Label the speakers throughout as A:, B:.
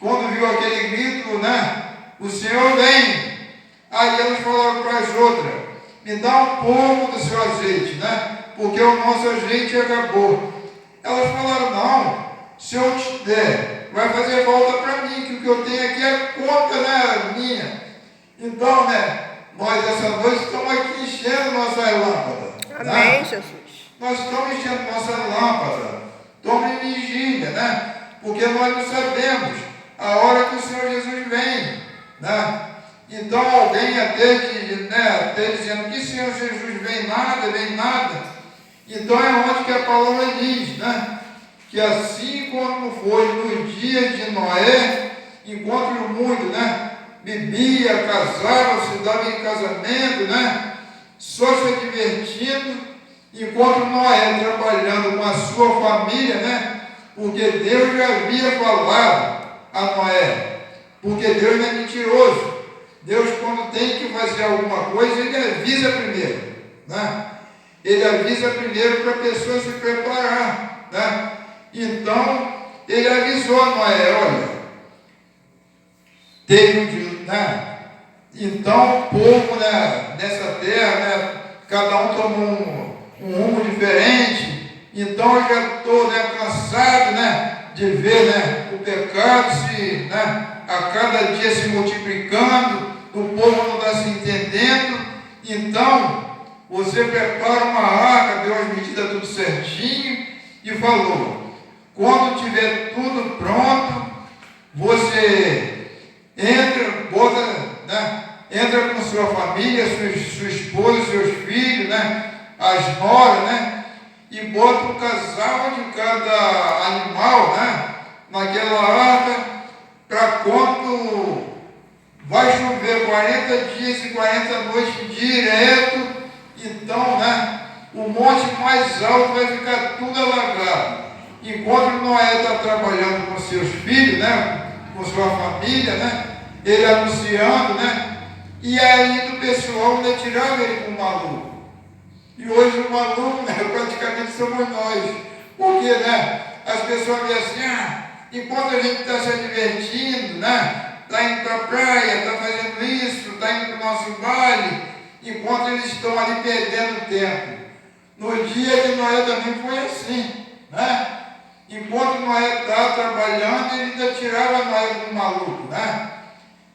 A: quando viu aquele grito, né? O Senhor vem. Aí elas falaram para as outras: me dá um pouco do seu azeite, né? Porque o nosso azeite acabou. Elas falaram: não, se eu te der, vai fazer falta para mim, que o que eu tenho aqui é conta, né, minha. Então, né, nós essa noite estamos aqui enchendo nossas lâmpadas.
B: Amém,
A: né?
B: Jesus.
A: Nós estamos enchendo nossas lâmpadas. Estamos em vigília, né? Porque nós não sabemos a hora que o Senhor Jesus vem, né? Então alguém até dizendo que Senhor Jesus vem nada. Então é onde que a palavra diz, né? Que assim como foi no dia de Noé, enquanto o mundo, né? Bebia, casava-se, dava em casamento, né? Só se divertindo, enquanto Noé trabalhando com a sua família, né? Porque Deus já havia falado a Noé, porque Deus não é mentiroso. Deus, quando tem que fazer alguma coisa, Ele avisa primeiro, né? Ele avisa primeiro para a pessoa se preparar, né? Então, Ele avisou a Noé: olha, teve um dia, né? Então, o povo, né, nessa terra, né, cada um tomou um rumo diferente. Então, eu já estou, né, cansado, né, de ver, né, o pecado a cada dia se multiplicando, o povo não está se entendendo. Então, você prepara uma arca, deu as medidas tudo certinho e falou: quando tiver tudo pronto, você entra com sua família, sua esposa, seus filhos, né, as noras, né, e bota um casal de cada animal, né, naquela arca, para quando vai chover 40 dias e 40 noites direto, então, né, o monte mais alto vai ficar tudo alagado. Enquanto Noé está trabalhando com seus filhos, né, com sua família, né, ele anunciando, né, e aí o pessoal ainda tirava ele como maluco. E hoje o maluco, né, praticamente somos nós. Porque, né, as pessoas dizem assim: enquanto a gente está se divertindo, né, está indo para a praia, está fazendo isso, está indo para o nosso baile, enquanto eles estão ali perdendo tempo. No dia de Noé também foi assim, né? Enquanto Noé estava trabalhando, ele ainda tirava Noé como maluco, né?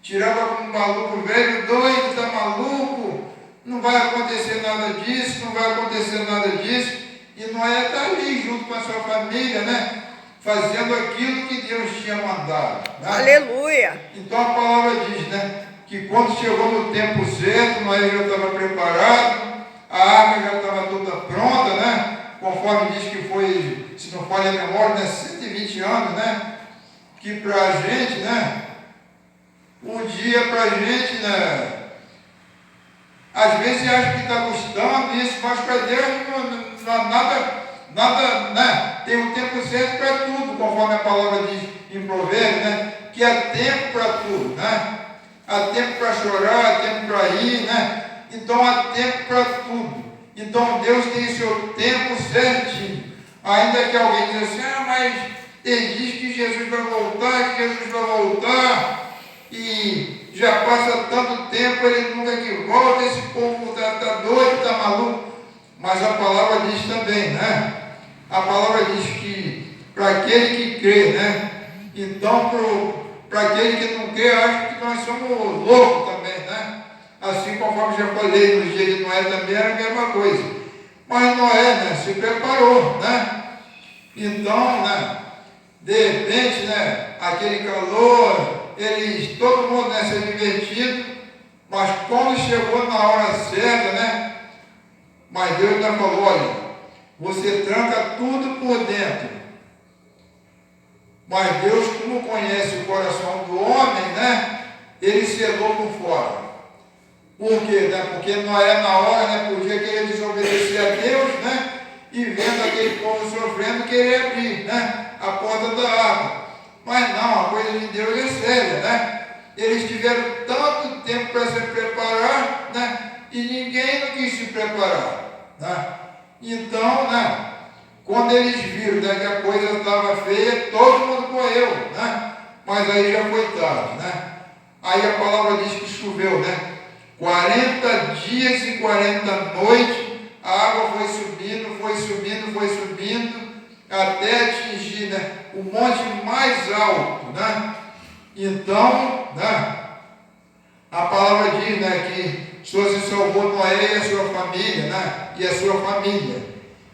A: Tirava como maluco velho, doido, está maluco, não vai acontecer nada disso, não vai acontecer nada disso. E Noé está ali junto com a sua família, né? Fazendo aquilo que Deus tinha mandado. Né?
B: Aleluia.
A: Então a palavra diz, né, que quando chegou no tempo certo, Noé já estava preparado, a arca já estava toda pronta, né? Conforme diz que foi, se não falha a memória, né, 120 anos, né? Que para a gente, né? Um dia para a gente, né? Às vezes acha que está gostando disso, mas para Deus não, nada, né? Tem um tempo certo para tudo, conforme a palavra diz em Provérbios, né? Que há tempo para tudo, né? Há tempo para chorar, há tempo para rir, né? Então há tempo para tudo. Então Deus tem seu tempo certinho. Ainda que alguém diga assim: mas ele diz que Jesus vai voltar, e já passa tanto tempo, ele nunca que volta, esse povo está doido, está maluco. Mas a palavra diz também, né? A palavra diz que para aquele que crê, né? Então, para aquele que não crê, acho que nós somos loucos também, né? Assim conforme já falei, no dia de Noé também era a mesma coisa. Mas Noé, né, se preparou, né? Então, né, de repente, né, aquele calor, todo mundo, né, se divertindo, mas quando chegou na hora certa, né, mas Deus ainda falou: olha, você tranca tudo por dentro. Mas Deus, como conhece o coração do homem, né, ele selou por fora. Por quê? Né? Porque Noé, na hora, né, podia querer desobedecer a Deus, né, e vendo aquele povo sofrendo, querer abrir, né, a porta da água. Mas não, a coisa de Deus é séria, né? Eles tiveram tanto tempo para se preparar, né, e ninguém não quis se preparar, né? Então, quando eles viram, né, que a coisa estava feia, todo mundo correu, né? mas aí já foi tarde, né? Aí a palavra diz que choveu, né? 40 dias e 40 noites, a água foi subindo, foi subindo, foi subindo, até atingir, né, o monte mais alto, né? Então, né, a palavra diz, né, que o Senhor se salvou Noé e a sua família, né? E a sua família.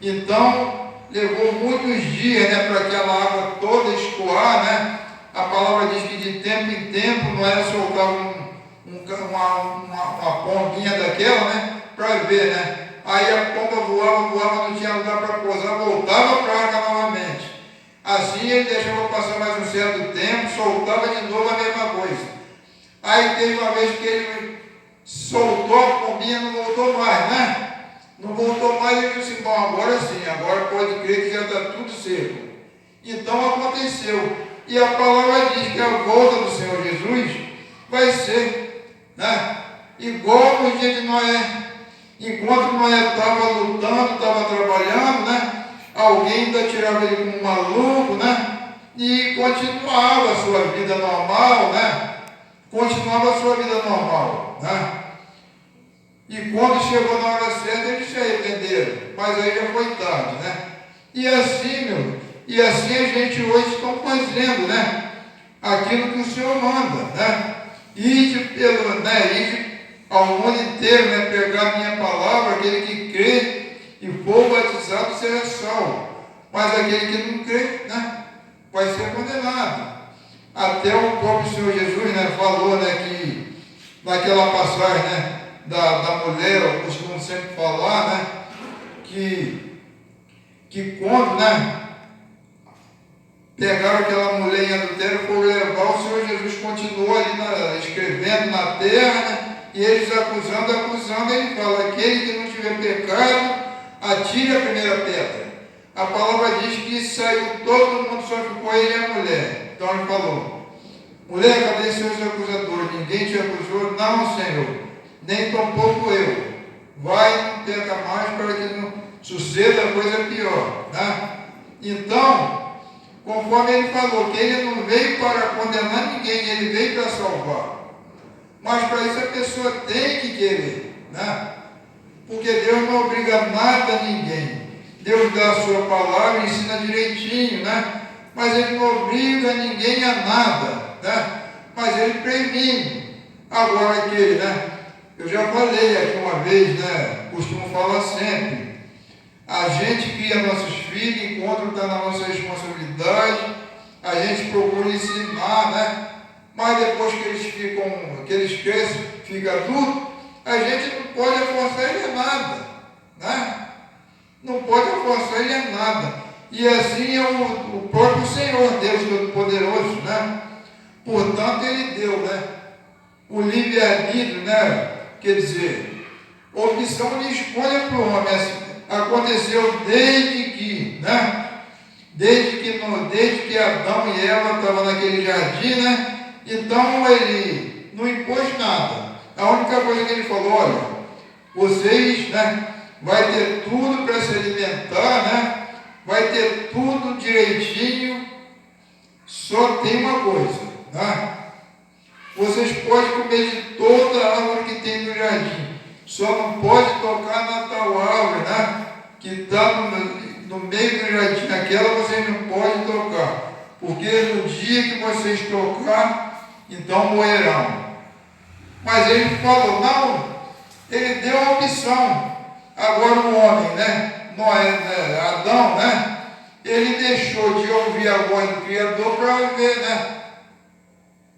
A: Então, levou muitos dias, né, para aquela água toda escoar, né? A palavra diz que de tempo em tempo Noé soltava uma pombinha daquela, né, para ver, né? Aí a pomba voava, não tinha lugar para pousar, voltava para a arca novamente. Assim ele deixava passar mais um certo tempo, soltava de novo a mesma coisa. Aí teve uma vez que ele soltou a pombinha, não voltou mais, né? Não voltou mais, ele disse, bom, agora sim, agora pode crer que já está tudo seco. Então aconteceu. E a palavra diz que a volta do Senhor Jesus vai ser, né, igual no dia de Noé. Enquanto Noé estava lutando, estava trabalhando, né, alguém ainda tirava ele como maluco, né, e continuava a sua vida normal, né, continuava a sua vida normal, né. E quando chegou na hora certa, eles se arrependeram, mas aí já foi tarde, né. E assim, e assim a gente hoje está fazendo, né, aquilo que o Senhor manda, né, ide ao mundo inteiro, né, pregar a minha palavra, aquele que crê e for batizado será salvo, mas aquele que não crê, né, vai ser condenado. Até o próprio Senhor Jesus, né, falou, né, que naquela passagem, né, da mulher, eu costumo sempre falar, né, que quando, né, pegaram aquela mulher em adultério, foram levar, o Senhor Jesus continuou ali escrevendo na terra, né, e eles acusando, ele fala, aquele que não tiver pecado, atire a primeira pedra. A palavra diz que saiu todo mundo, só ficou ele e a mulher. Então ele falou, mulher, cadê seus acusadores? Ninguém te acusou? Não, Senhor, nem tampouco eu. Vai, não peca mais, para que não suceda coisa pior, né? Então, conforme ele falou, que ele não veio para condenar ninguém, ele veio para salvar. Mas para isso a pessoa tem que querer, né? Porque Deus não obriga nada a ninguém. Deus dá a sua palavra e ensina direitinho, né? Mas Ele não obriga ninguém a nada, né? Mas Ele previne. Agora aquele, né? Eu já falei aqui uma vez, né? Costumo falar sempre. A gente cria nossos filhos, enquanto está na nossa responsabilidade, a gente procura ensinar, né? Mas depois que eles crescem, ficam adultos, a gente não pode forçar ele a nada, né? Não pode forçar ele a nada. E assim é o próprio Senhor, Deus Todo-Poderoso, né? Portanto, Ele deu, né, o livre-arbítrio, né? Quer dizer, opção de escolha para o homem. Assim, aconteceu desde que, né? Desde que Adão e Eva estavam naquele jardim, né? Então ele não impôs nada. A única coisa que ele falou, olha, vocês, né, vai ter tudo para se alimentar, né? Vai ter tudo direitinho, só tem uma coisa, né? Vocês podem comer de toda a árvore que tem no jardim, só não pode tocar na tal árvore, né, que está no meio do jardim, aquela vocês não podem tocar, porque no dia que vocês tocar, então morrerão. Mas ele falou, não, ele deu a opção. Agora o homem, né, Noé, né, Adão, né, ele deixou de ouvir a voz do Criador para ver, né,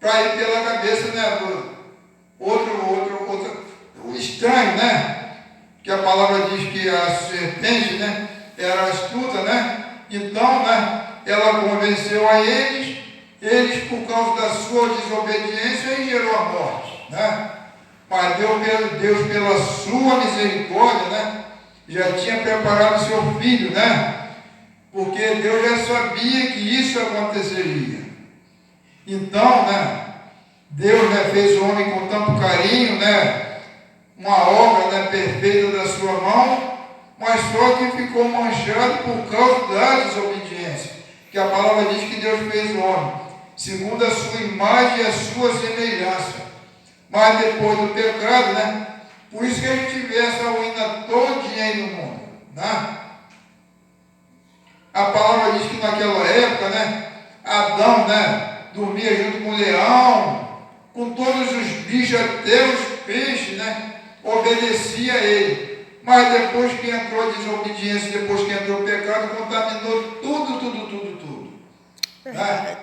A: para ir pela cabeça, né, do o estranho, né, que a palavra diz que a serpente, né, era astuta, né, então, né, ela convenceu a eles, por causa da sua desobediência, e gerou a morte, né, mas Deus, pela sua misericórdia, né, já tinha preparado seu filho, né, porque Deus já sabia que isso aconteceria. Então, né, Deus, né, fez o homem com tanto carinho, né, uma obra, né, perfeita da sua mão, mas só que ficou manchado por causa da desobediência, que a palavra diz que Deus fez o homem. segundo a sua imagem e a sua semelhança. Mas depois do pecado, né? Por isso que a gente vê essa ruína todinha aí no mundo, né? A palavra diz que naquela época, né? Adão, né? Dormia junto com o leão, com todos os bichos, até os peixes, né? Obedecia a ele. Mas depois que entrou a desobediência, depois que entrou o pecado, contaminou tudo. Né?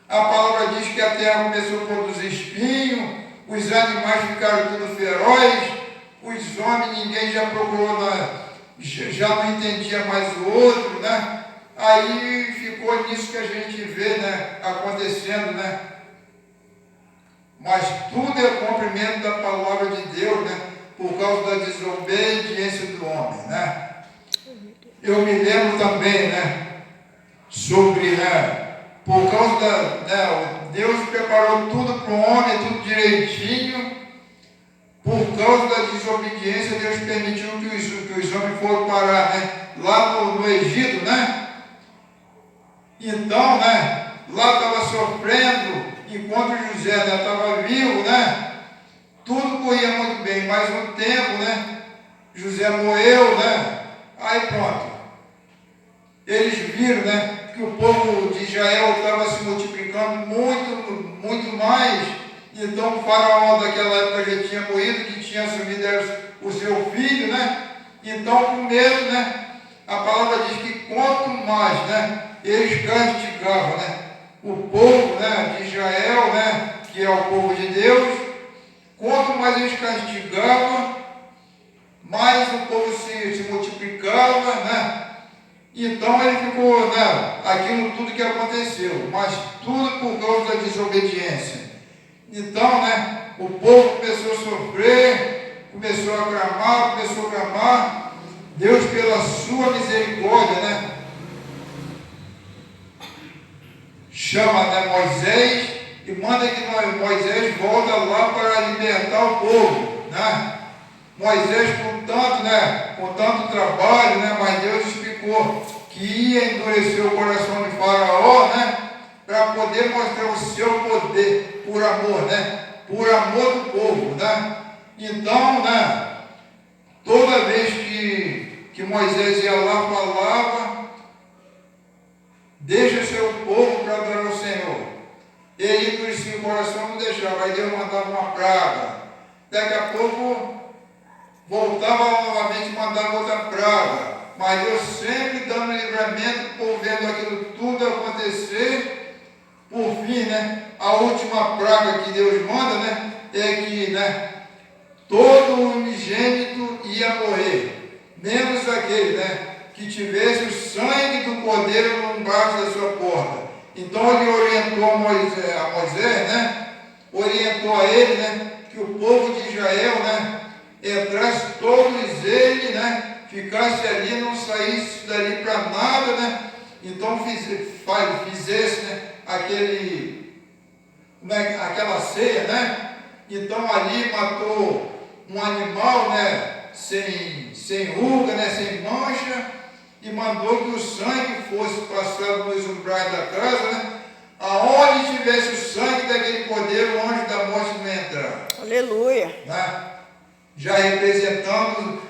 A: A palavra diz que a terra começou a produzir espinho, os animais ficaram tudo ferozes, os homens, ninguém já procurou, já não entendia mais o outro, né? Aí ficou nisso que a gente vê, né, acontecendo, né? Mas tudo é cumprimento da palavra de Deus, né? Por causa da desobediência do homem, né? Eu me lembro também, né? Sobre, né? Por causa Deus preparou tudo para o homem, tudo direitinho. Por causa da desobediência, Deus permitiu que os homens foram parar, né? Lá no Egito, né? Então, né? Lá estava sofrendo, enquanto José estava vivo, né? Tudo corria muito bem, mas um tempo, né? José morreu, né? Aí pronto. Eles viram, né? Que o povo de Israel estava se multiplicando muito mais. Então o faraó daquela época já tinha morrido, que tinha assumido o seu filho, né? Então com medo, né? A palavra diz que quanto mais, né? Eles castigavam, né? O povo, né? De Israel, né? Que é o povo de Deus. Quanto mais eles castigavam, mais o povo se multiplicava, né? Então ele ficou, né? Aquilo tudo que aconteceu, mas tudo por causa da desobediência. Então, né? O povo começou a sofrer, começou a clamar. Deus, pela sua misericórdia, né? Chama, né, Moisés e manda que Moisés volta lá para libertar o povo, né? Moisés com tanto trabalho, né? Mas Deus explicou que ia endurecer o coração de Faraó, né? Para poder mostrar o seu poder por amor, né? Por amor do povo, né? Então, né? Toda vez que Moisés ia lá, falava, deixa seu povo para adorar o Senhor. Ele endurecia o coração, não deixava, aí Deus mandava uma praga. Daqui a pouco voltava novamente e mandava outra praga. Mas Deus sempre dando livramento, o povo vendo aquilo tudo acontecer. Por fim, né, a última praga que Deus manda, né, é que, né, todo unigênito ia morrer, menos aquele, né, que tivesse o sangue do cordeiro embaixo da sua porta. Então ele orientou a Moisés, né, orientou a ele, né, que o povo de Israel, né, entrasse todos eles, né, ficasse ali, não saísse dali para nada, né, então fizesse, né, aquela ceia, né, então ali matou um animal, né, sem ruga, né, sem mancha, e mandou que o sangue fosse passado nos umbrais da casa, né, aonde tivesse o sangue daquele cordeiro, o anjo da morte não ia entrar.
B: Aleluia.
A: Né? Já representando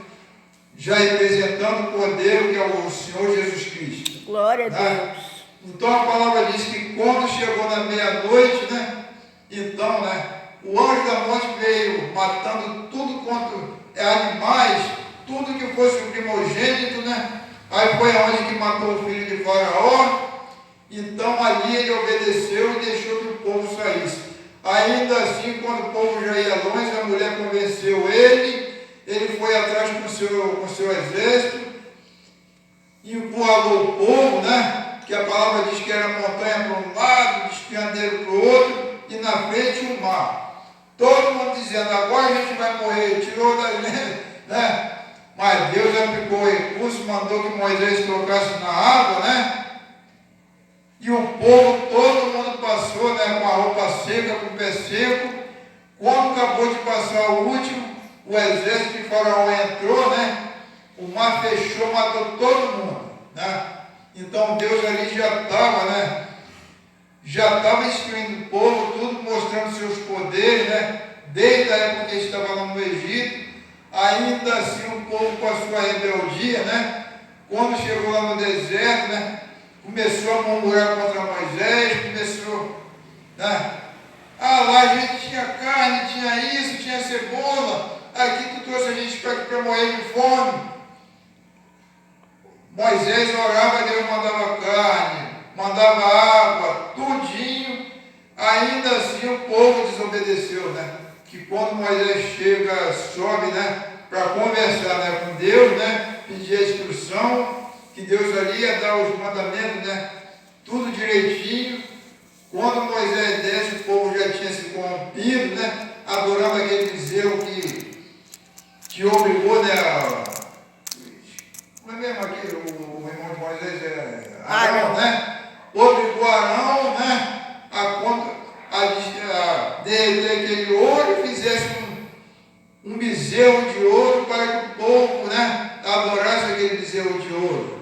A: o cordeiro que é o Senhor Jesus Cristo.
B: Glória a
A: Né?
B: Deus.
A: Então a palavra diz que quando chegou na meia-noite, né, então, né, o anjo da morte veio matando tudo quanto é animais, tudo que fosse o primogênito, né? Aí foi aonde que matou o filho de Faraó. Então ali ele obedeceu e deixou que o povo saísse. Ainda assim, quando o povo já ia longe, a mulher convenceu ele foi atrás com o seu exército, encurralou o povo, né? Que a palavra diz que era montanha para um lado, despenhadeiro para o outro, e na frente o mar. Todo mundo dizendo, agora a gente vai morrer, tirou da gente, né? Mas Deus aplicou o recurso, mandou que Moisés tocasse na água, né? E o povo, todo mundo passou, né, com a roupa seca, com o pé seco. Quando acabou de passar o último, o exército de Faraó entrou, né? O mar fechou, matou todo mundo, né? Então Deus ali já estava, né, já estava instruindo o povo, tudo mostrando seus poderes, né? Desde a época que ele estava lá no Egito. Ainda assim o povo, com a sua rebeldia, né? Quando chegou lá no deserto, né? Começou a murmurar contra Moisés, começou, né? Ah, lá a gente tinha carne, tinha isso, tinha cebola, aqui tu trouxe a gente para morrer de fome. Moisés orava, Deus mandava carne, mandava água, tudinho. Ainda assim o povo desobedeceu, né? Que quando Moisés chega, sobe, né? Para conversar, né, com Deus, né? Pedir a instrução, que Deus ali ia dar os mandamentos, né? Tudo direitinho. Quando Moisés desce, o povo já tinha se corrompido, né? Adorando aquele bezerro que obrigou, né? Não é mesmo aqui, o irmão de Moisés é Arão, né? Obrigou Arão, né? A derreter aquele ouro e fizesse um bezerro de ouro para que o povo, né? Adorasse aquele bezerro de ouro.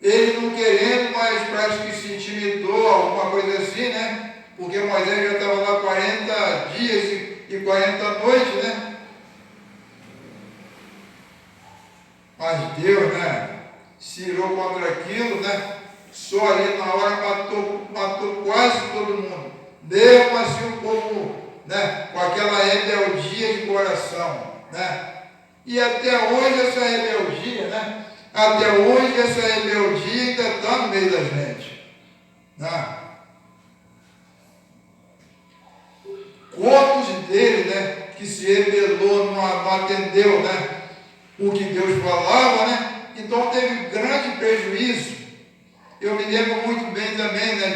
A: Ele não querendo, mas parece que se intimidou, alguma coisa assim, né? Porque Moisés já estava lá 40 dias e 40 noites, né? Mas Deus, né? Se irou contra aquilo, né? Só ali na hora matou quase todo mundo. Mesmo assim o povo, né? Com aquela rebeldia de coração, né? E até hoje essa rebeldia, né? Até hoje essa rebeldia ainda está no meio da gente. Né? Quantos dele, né, que se rebelou, não atendeu, né, o que Deus falava, né? Então teve grande prejuízo. Eu me lembro muito bem também, né,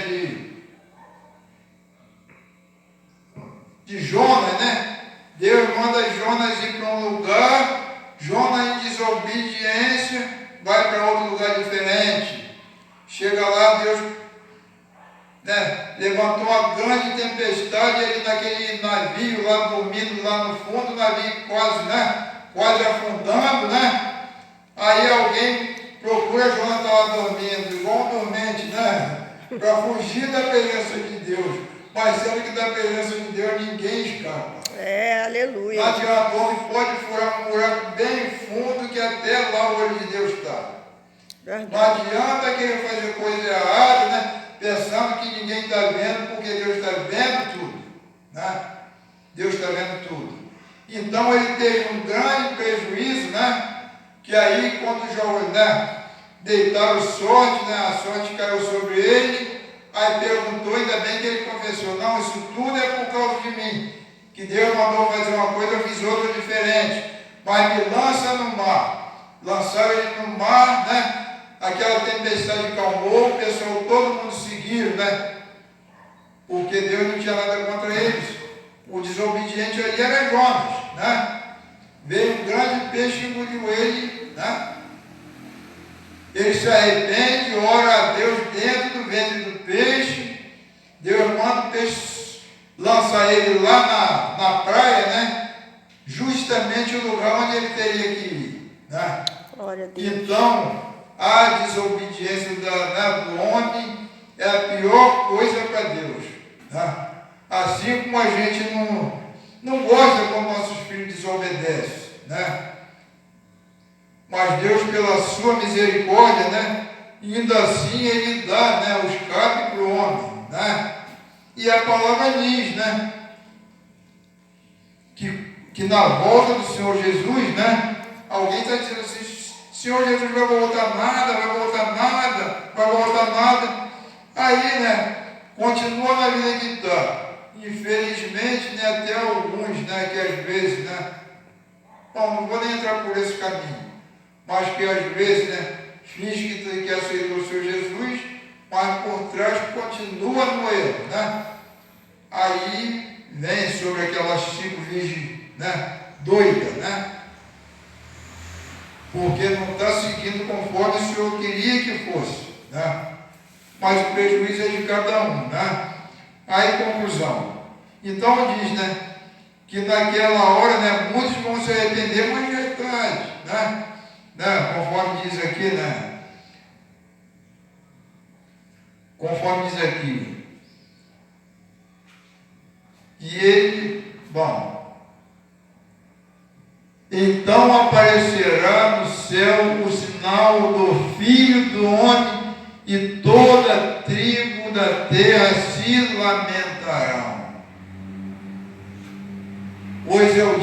A: de Jonas, né? Deus manda Jonas ir para um lugar, Jonas em desobediência vai para outro lugar diferente. Chega lá, Deus, né, levantou uma grande tempestade ali naquele navio lá dormindo lá no fundo, o navio quase, né, quase afundando, né? Aí alguém procura, Jonas estava dormindo, igual um dormente, né? Para fugir da presença de Deus. Mas sendo que da presença de Deus ninguém escapa.
B: Aleluia.
A: Não adianta, o homem pode furar um buraco bem fundo que até lá o olho de Deus está. Não adianta querer fazer coisa errada, né? Pensando que ninguém está vendo, porque Deus está vendo tudo. Né? Deus está vendo tudo. Então ele teve um grande prejuízo, né? Que aí quando já, né, deitaram sorte, né? A sorte caiu sobre ele. Aí perguntou, ainda bem que ele confessou, não, isso tudo é por causa de mim, que Deus mandou fazer uma coisa, eu fiz outra diferente, mas me lança no mar. Lançaram ele no mar, né? Aquela tempestade calmou, o pessoal, todo mundo seguiu, né? Porque Deus não tinha nada contra eles. O desobediente ali era Jonas, né? Veio um grande peixe e engoliu ele, né? Ele se arrepende, ora a Deus dentro do ventre do peixe. Deus manda o peixe, lança ele lá na praia, né? Justamente o lugar onde ele teria que ir, né?
B: Glória a Deus.
A: Então, a desobediência do homem é a pior coisa para Deus. Né? Assim como a gente não gosta quando nossos filhos desobedecem, né? Mas Deus, pela sua misericórdia, né, ainda assim Ele dá, né, o escape para o homem, né? E a palavra diz, né, que na volta do Senhor Jesus, né, alguém está dizendo assim, Senhor Jesus vai voltar nada, vai voltar nada, vai voltar nada. Aí, né, continua na vida que está. Infelizmente, né, até alguns, né, que às vezes, né, bom, não vou nem entrar por esse caminho, mas que às vezes, né, finge que aceitou o Senhor Jesus, mas por trás continua no erro, né? Aí vem sobre aquelas 5 virgens, né, doidas, né? Porque não está seguindo conforme o Senhor queria que fosse, né? Mas o prejuízo é de cada um, né? Aí, conclusão. Então diz, né, que naquela hora, né, muitos vão se arrepender, mas já é tarde, né? Conforme diz aqui, né? Conforme diz aqui, E ele, então aparecerá no céu o sinal do Filho do Homem, e toda tribo da terra se lamentarão. Pois é o